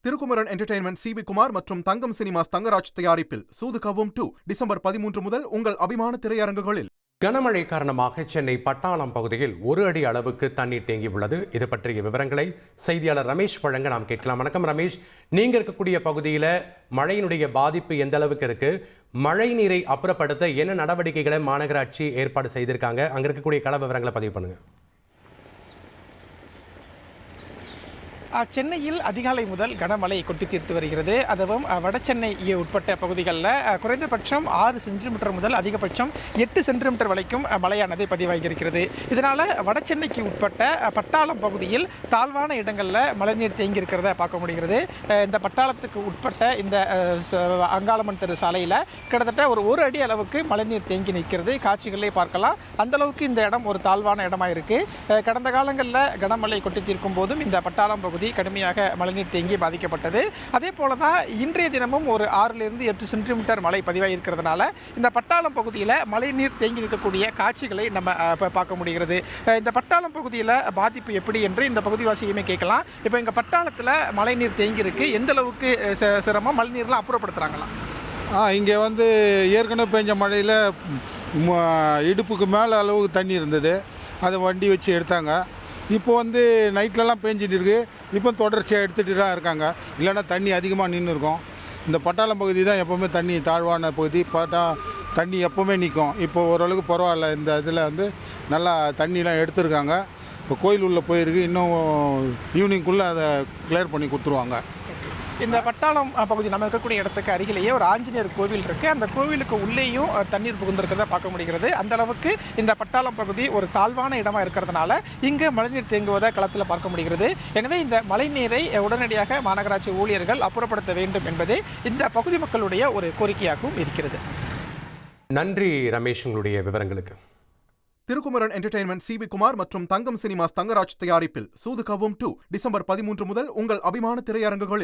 Thirukumaran entertainment CV. Kumar மற்றும் தங்கம் cinemas Thangaraj தயாரிப்பில் சூது கவ்வும் 2 December 13 முதல் உங்கள் அபிமான திரையரங்குகளில். கனமழை காரணமாக சென்னை பட்டாளம் பகுதியில் 1 அடி அளவுக்கு தண்ணீர் தேங்கியுள்ளது. இது பற்றிய விவரங்களை செய்தியாளர் ரமேஷ் வழங்க நாம் கேட்கலாம். வணக்கம் ரமேஷ், நீங்க இருக்கக்கூடிய பகுதியில் மழையினுடைய பாதிப்பு எந்த அளவுக்கு இருக்கு? மழை நீரை அப்புறப்படுத்த என்ன நடவடிக்கைகளை மாநகராட்சி ஏற்பாடு செய்திருக்காங்க? அங்க இருக்கக்கூடிய கள விவரங்களை பதிவு பண்ணுங்க. சென்னையில் அதிகாலை முதல் கனமழை கொட்டி தீர்த்து வருகிறது. அதுவும் வடசென்னை உட்பட்ட பகுதிகளில் குறைந்தபட்சம் 6 சென்டிமீட்டர் முதல் அதிகபட்சம் 8 சென்டிமீட்டர் வரைக்கும் மழையானது பதிவாகியிருக்கிறது. இதனால் வடசென்னைக்கு உட்பட்ட பட்டாளம் பகுதியில் தாழ்வான இடங்களில் மழைநீர் தேங்கியிருக்கிறத பார்க்க முடிகிறது. இந்த பட்டாளத்துக்கு உட்பட்ட இந்த அங்காளம்மன் தெரு சாலையில் கிட்டத்தட்ட ஒரு அடி அளவுக்கு மழைநீர் தேங்கி நிற்கிறது. காட்சிகளே பார்க்கலாம். அந்தளவுக்கு இந்த இடம் ஒரு தாழ்வான இடமாக இருக்குது. கடந்த காலங்களில் கனமழை கொட்டி தீர்க்கும் போதும் இந்த பட்டாளம் பகுதி கடுமையாக மழைநீர் தேங்கி பாதிக்கப்பட்டது. அதே போல தான் இன்றைய தினமும் ஒரு 6 to 8 சென்டிமீட்டர் மழை பதிவாகியிருக்கிறதுனால இந்த பட்டாளம் பகுதியில் மழைநீர் தேங்கி இருக்கக்கூடிய காட்சிகளை நம்ம பார்க்க முடிகிறது. இந்த பட்டாளம் பகுதியில் பாதிப்பு எப்படி என்று இந்த பகுதிவாசியுமே கேட்கலாம். இப்போ இங்கே பட்டாளத்தில் மழைநீர் தேங்கி இருக்கு, எந்த அளவுக்கு சிரமம், மழைநீர்லாம் அப்புறப்படுத்துகிறாங்களா? இங்கே ஏற்கனவே பெஞ்ச மழையில் இடுப்புக்கு மேலே அளவுக்கு தண்ணி இருந்தது. அதை வண்டி வச்சு எடுத்தாங்க. இப்போ நைட்லலாம் பேஞ்சிட்டு இருக்கு. இப்போ தொடர்ச்சியாக எடுத்துகிட்டு தான் இருக்காங்க. இல்லைன்னா தண்ணி அதிகமாக நின்று இருக்கும். இந்த பட்டாளம் பகுதி தான் எப்போவுமே தண்ணி தாழ்வான பகுதி. தண்ணி எப்போவுமே நிற்கும். இப்போ ஓரளவுக்கு பரவாயில்ல. இந்த இதில் நல்லா தண்ணிலாம் எடுத்துருக்காங்க. இப்போ கோயில் உள்ளே போயிருக்கு. இன்னும் ஈவினிங்குள்ளே அதை கிளியர் பண்ணி கொடுத்துருவாங்க. இந்த பட்டாளம் பகுதி நம்ம இருக்கக்கூடிய இடத்துக்கு அருகிலேயே ஒரு ஆஞ்சநேயர் கோவில் இருக்குது. அந்த கோவிலுக்கு உள்ளேயும் தண்ணீர் புகுந்திருக்கிறத பார்க்க முடிகிறது. அந்த அளவுக்கு இந்த பட்டாளம் பகுதி ஒரு தாழ்வான இடமாக இருக்கிறதுனால இங்கே மழைநீர் தேங்குவதை களத்தில் பார்க்க முடிகிறது. எனவே இந்த மழைநீரை உடனடியாக மாநகராட்சி ஊழியர்கள் அப்புறப்படுத்த வேண்டும் என்பதே இந்த பகுதி மக்களுடைய ஒரு கோரிக்கையாகவும் இருக்கிறது. நன்றி ரமேஷ், உங்களுடைய விவரங்களுக்கு. Thirukumaran entertainment CV. குமார் மற்றும் தங்கம் சினிமாஸ் தங்கராஜ் தயாரிப்பில் சூது கவ்வும் 2 டிசம்பர் 13 முதல் உங்கள் அபிமான திரையரங்குகளில்.